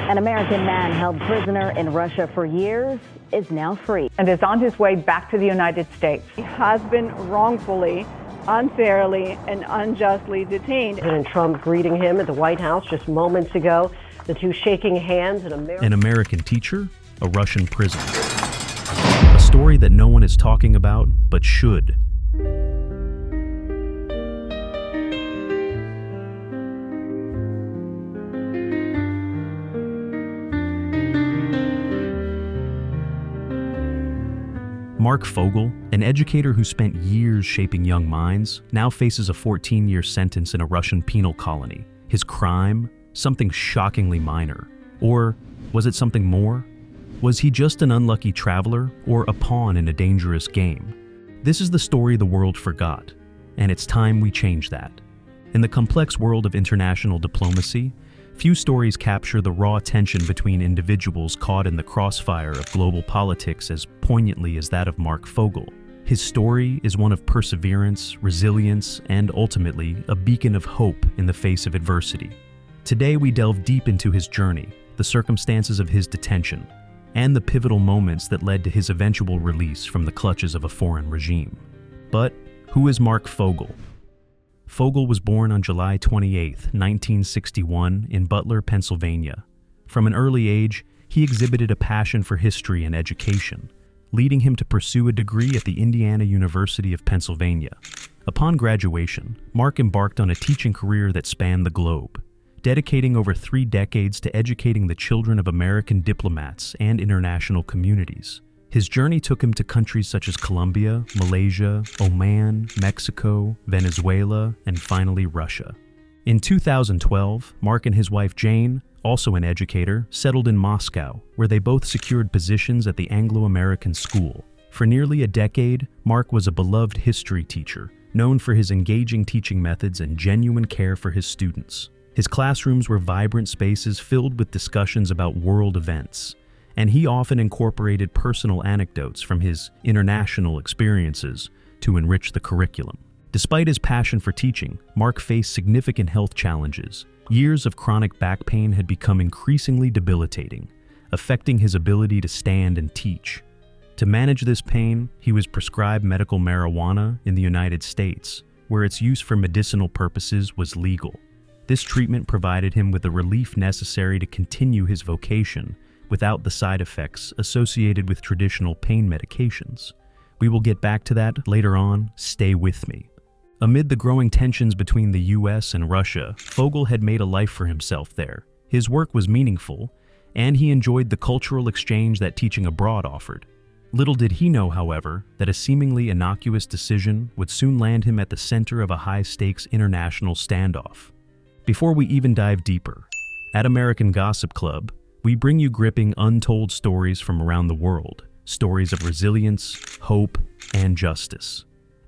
An American man held prisoner in Russia for years is now free and is on his way back to the United States. He has been wrongfully, unfairly, and unjustly detained. President Trump greeting him at the White House just moments ago, the two shaking hands. An American teacher, a Russian prisoner. A story that no one is talking about, but should. Marc Fogel, an educator who spent years shaping young minds, now faces a 14-year sentence in a Russian penal colony. His crime? Something shockingly minor. Or was it something more? Was he just an unlucky traveler or a pawn in a dangerous game? This is the story the world forgot, and it's time we change that. In the complex world of international diplomacy, few stories capture the raw tension between individuals caught in the crossfire of global politics as poignantly as that of Marc Fogel. His story is one of perseverance, resilience, and ultimately a beacon of hope in the face of adversity. Today we delve deep into his journey, the circumstances of his detention, and the pivotal moments that led to his eventual release from the clutches of a foreign regime. But who is Marc Fogel? Fogel was born on July 28, 1961, in Butler, Pennsylvania. From an early age, he exhibited a passion for history and education, leading him to pursue a degree at the Indiana University of Pennsylvania. Upon graduation, Marc embarked on a teaching career that spanned the globe, dedicating over 3 decades to educating the children of American diplomats and international communities. His journey took him to countries such as Colombia, Malaysia, Oman, Mexico, Venezuela, and finally Russia. In 2012, Marc and his wife Jane, also an educator, settled in Moscow, where they both secured positions at the Anglo-American School. For nearly a decade, Marc was a beloved history teacher, known for his engaging teaching methods and genuine care for his students. His classrooms were vibrant spaces filled with discussions about world events, and he often incorporated personal anecdotes from his international experiences to enrich the curriculum. Despite his passion for teaching, Marc faced significant health challenges. Years of chronic back pain had become increasingly debilitating, affecting his ability to stand and teach. To manage this pain, he was prescribed medical marijuana in the United States, where its use for medicinal purposes was legal. This treatment provided him with the relief necessary to continue his vocation without the side effects associated with traditional pain medications. We will get back to that later on. Stay with me. Amid the growing tensions between the US and Russia, Fogel had made a life for himself there. His work was meaningful, and he enjoyed the cultural exchange that teaching abroad offered. Little did he know, however, that a seemingly innocuous decision would soon land him at the center of a high-stakes international standoff. Before we even dive deeper, at American Gossip Club, we bring you gripping, untold stories from around the world, stories of resilience, hope, and justice.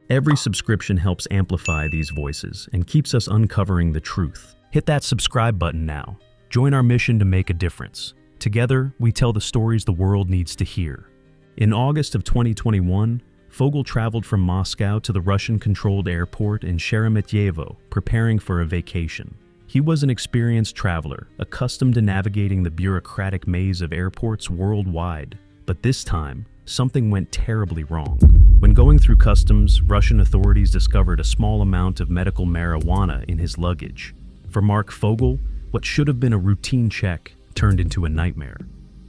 Every subscription helps amplify these voices and keeps us uncovering the truth. Hit that subscribe button now. Join our mission to make a difference. Together, we tell the stories the world needs to hear. In August of 2021, Fogel traveled from Moscow to the Russian-controlled airport in Sheremetyevo, preparing for a vacation. He was an experienced traveler, accustomed to navigating the bureaucratic maze of airports worldwide. But this time, something went terribly wrong. When going through customs, Russian authorities discovered a small amount of medical marijuana in his luggage. For Marc Fogel, what should have been a routine check turned into a nightmare.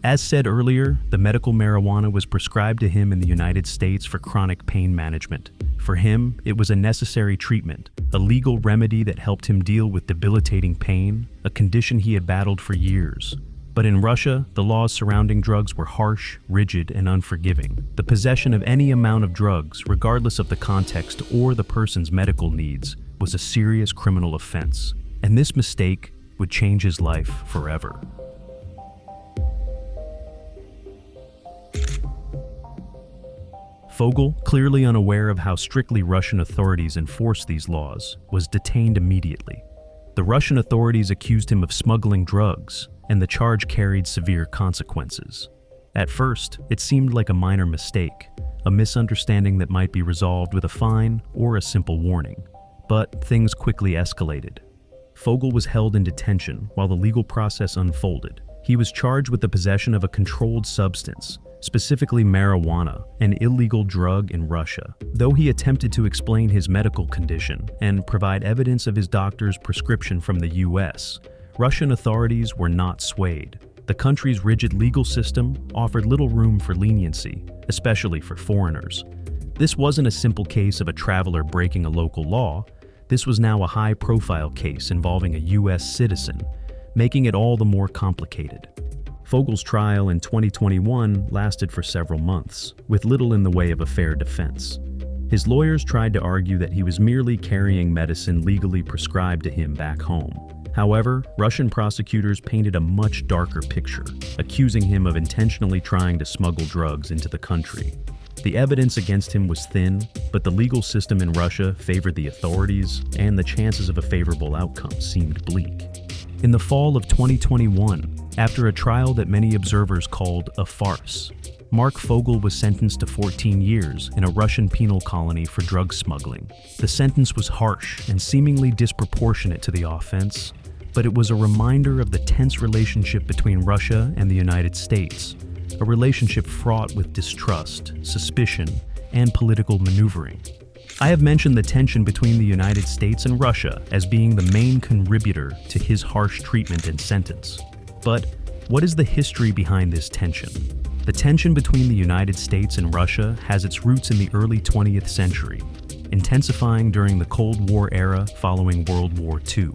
As said earlier, the medical marijuana was prescribed to him in the United States for chronic pain management. For him, it was a necessary treatment, a legal remedy that helped him deal with debilitating pain, a condition he had battled for years. But in Russia, the laws surrounding drugs were harsh, rigid, and unforgiving. The possession of any amount of drugs, regardless of the context or the person's medical needs, was a serious criminal offense. And this mistake would change his life forever. Fogel, clearly unaware of how strictly Russian authorities enforce these laws, was detained immediately. The Russian authorities accused him of smuggling drugs, and the charge carried severe consequences. At first, it seemed like a minor mistake, a misunderstanding that might be resolved with a fine or a simple warning. But things quickly escalated. Fogel was held in detention while the legal process unfolded. He was charged with the possession of a controlled substance, specifically marijuana, an illegal drug in Russia. Though he attempted to explain his medical condition and provide evidence of his doctor's prescription from the US, Russian authorities were not swayed. The country's rigid legal system offered little room for leniency, especially for foreigners. This wasn't a simple case of a traveler breaking a local law. This was now a high-profile case involving a US citizen, making it all the more complicated. Fogel's trial in 2021 lasted for several months, with little in the way of a fair defense. His lawyers tried to argue that he was merely carrying medicine legally prescribed to him back home. However, Russian prosecutors painted a much darker picture, accusing him of intentionally trying to smuggle drugs into the country. The evidence against him was thin, but the legal system in Russia favored the authorities, and the chances of a favorable outcome seemed bleak. In the fall of 2021, after a trial that many observers called a farce, Marc Fogel was sentenced to 14 years in a Russian penal colony for drug smuggling. The sentence was harsh and seemingly disproportionate to the offense, but it was a reminder of the tense relationship between Russia and the United States, a relationship fraught with distrust, suspicion, and political maneuvering. I have mentioned the tension between the United States and Russia as being the main contributor to his harsh treatment and sentence. But what is the history behind this tension? The tension between the United States and Russia has its roots in the early 20th century, intensifying during the Cold War era following World War II.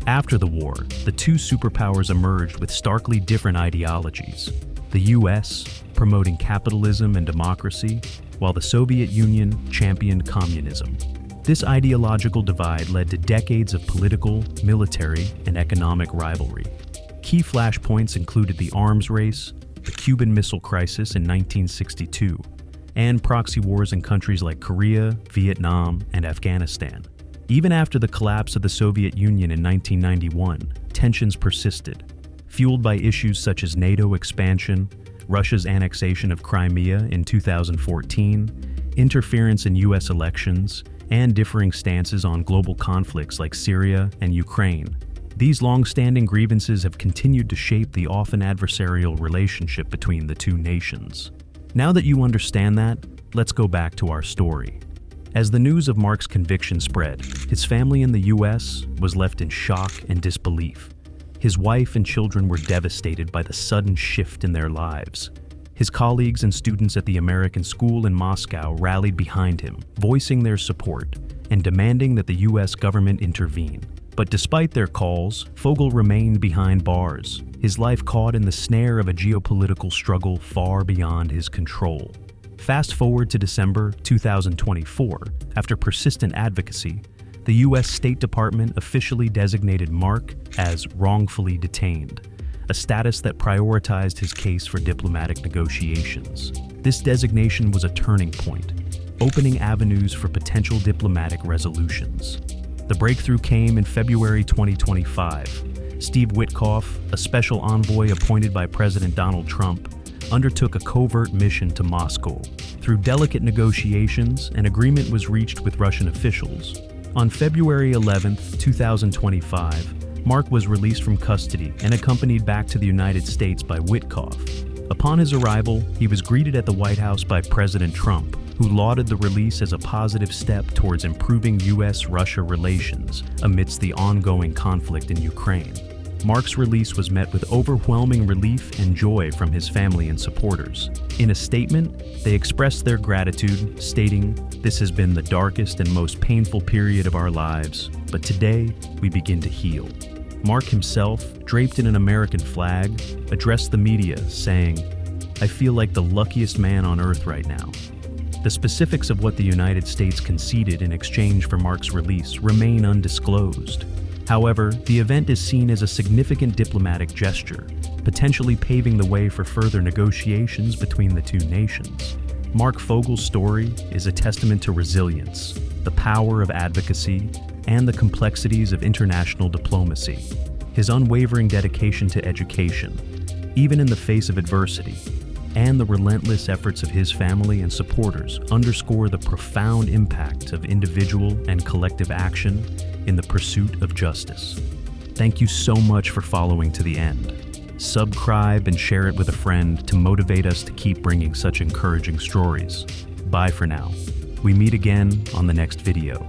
After the war, the two superpowers emerged with starkly different ideologies. The US, promoting capitalism and democracy, while the Soviet Union championed communism. This ideological divide led to decades of political, military, and economic rivalry. Key flashpoints included the arms race, the Cuban Missile Crisis in 1962, and proxy wars in countries like Korea, Vietnam, and Afghanistan. Even after the collapse of the Soviet Union in 1991, tensions persisted, fueled by issues such as NATO expansion, Russia's annexation of Crimea in 2014, interference in US elections, and differing stances on global conflicts like Syria and Ukraine. These long-standing grievances have continued to shape the often adversarial relationship between the two nations. Now that you understand that, let's go back to our story. As the news of Marc's conviction spread, his family in the US was left in shock and disbelief. His wife and children were devastated by the sudden shift in their lives. His colleagues and students at the American school in Moscow rallied behind him, voicing their support and demanding that the US government intervene. But despite their calls, Fogel remained behind bars, his life caught in the snare of a geopolitical struggle far beyond his control. Fast forward to December 2024, after persistent advocacy, the U.S. State Department officially designated Marc as wrongfully detained, a status that prioritized his case for diplomatic negotiations. This designation was a turning point, opening avenues for potential diplomatic resolutions. The breakthrough came in February 2025. Steve Witkoff, a special envoy appointed by President Donald Trump, undertook a covert mission to Moscow. Through delicate negotiations, an agreement was reached with Russian officials. On February 11, 2025, Marc was released from custody and accompanied back to the United States by Witkoff. Upon his arrival, he was greeted at the White House by President Trump, who lauded the release as a positive step towards improving U.S.-Russia relations amidst the ongoing conflict in Ukraine. Marc's release was met with overwhelming relief and joy from his family and supporters. In a statement, they expressed their gratitude, stating, "This has been the darkest and most painful period of our lives, but today we begin to heal." Marc himself, draped in an American flag, addressed the media, saying, "I feel like the luckiest man on earth right now." The specifics of what the United States conceded in exchange for Marc's release remain undisclosed. However, the event is seen as a significant diplomatic gesture, potentially paving the way for further negotiations between the two nations. Marc Fogel's story is a testament to resilience, the power of advocacy, and the complexities of international diplomacy. His unwavering dedication to education, even in the face of adversity, and the relentless efforts of his family and supporters underscore the profound impact of individual and collective action in the pursuit of justice. Thank you so much for following to the end. Subscribe and share it with a friend to motivate us to keep bringing such encouraging stories. Bye for now. We meet again on the next video.